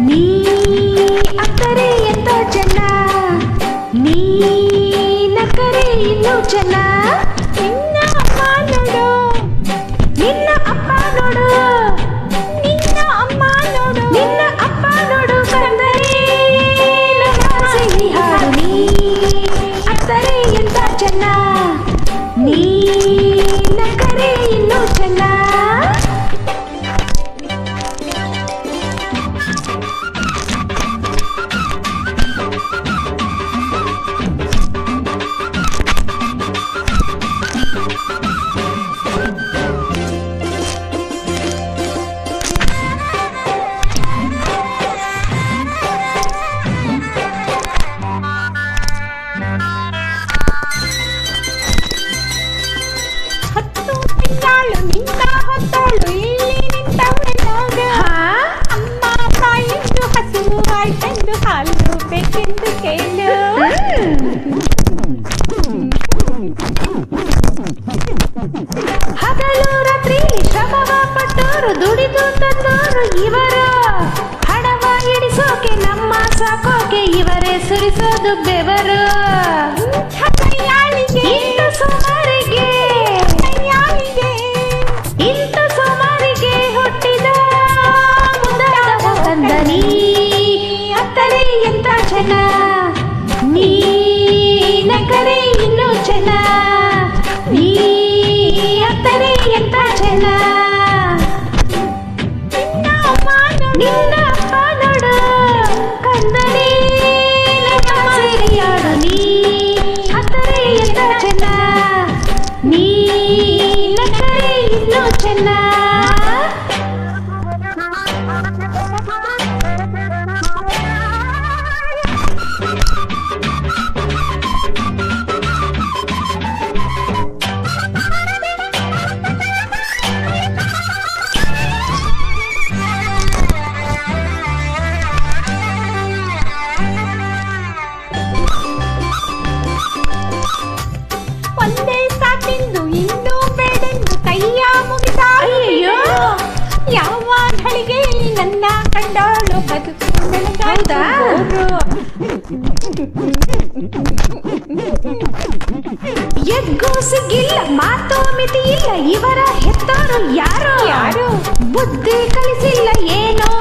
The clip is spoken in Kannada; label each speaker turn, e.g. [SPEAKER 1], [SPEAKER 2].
[SPEAKER 1] ನೀ ಅಕ್ಕರೆ ಎಂತ ಜನ, ನೀ ನಕ್ಕರೆ ಇನ್ನೂ ಜನ. ನಿನ್ನ ಅಮ್ಮ ನೋಡು, ನಿನ್ನ ಅಪ್ಪ ನೋಡು, ನಿನ್ನ ಅಮ್ಮ ನೋಡು, ನಿನ್ನ ಅಪ್ಪ ನೋಡು ಕಂದರೆ ಸಿಹಿ ಹಾಡು. ನೀ ಅಕ್ಕರೆ ಎಂತ ಜನ, ನೀ ನಕ್ಕರೆ ಇನ್ನೂ ಜನ. ನಿಂತ ಹೊತ್ತಳು ಇಲ್ಲಿ ನಿಂತವಳಾಗ ಅಮ್ಮ ತಾಯಿದ್ದು ಹಸಿರು ಆಯ್ತೆಂದು ಹಾಲು ಬೇಕೆಂದು ಕೇಳು. ಹಗಲು ರಾತ್ರಿ ಶ್ರಮವ ಪಟ್ಟೋರು ದುಡಿದು ತಂದೋರು ಇವರು. ಹಡವ ಹಿಡಿಸೋಕೆ ನಮ್ಮ ಸಾಕೋಕೆ ಇವರೇ ಸುರಿಸೋದು ಬೆವರು. ಇಂಥ ಸುಮಾರಿಗೆ ಇಂಥ ಸುಮಾರಿಗೆ ಹುಟ್ಟಿದ ಮುದ್ದಾದ ಕಂದ. ನೀ ಅತ್ತರೆ ಎಂತ ಜನ, ನೀ ನಕ್ಕರೆ ಇನ್ನೂ ಜನ, ನೀ ಅತ್ತರೆ ಎಂತ ಜನ. ನಿನ್ನ ಅಪ್ಪ ನೋಡು ಕಂದನೇ ಸೇರಿಯಾಡು. ನೀ ಅತ್ತರೆ ಎಂತ ಜನ, ನೀ ನಕ್ಕರೆ ಇನ್ನೂ ಜನ. ಒಂದೇ ಸಾಕಿಂದು ಇನ್ನೂ ಬೇಡೆಂದು ಕೈಯ ಮುಗಿದ. ಅಯ್ಯೋ ಯಾವ ಘಳಿಗೆಯಲ್ಲಿ ನನ್ನ ಕಂಡಾಳು ಬದುಕು ಬೆಳಗಾಯ್ತಾ. ಎಗ್ಗೂ ಸಿಗಿಲ್ಲ ಮಾತು ಮಿತಿ ಇಲ್ಲ ಇವರ ಹೆತ್ತೋರು ಯಾರು ಯಾರು. ಬುದ್ಧಿ ಕಲಿಸಿಲ್ಲ ಏನೋ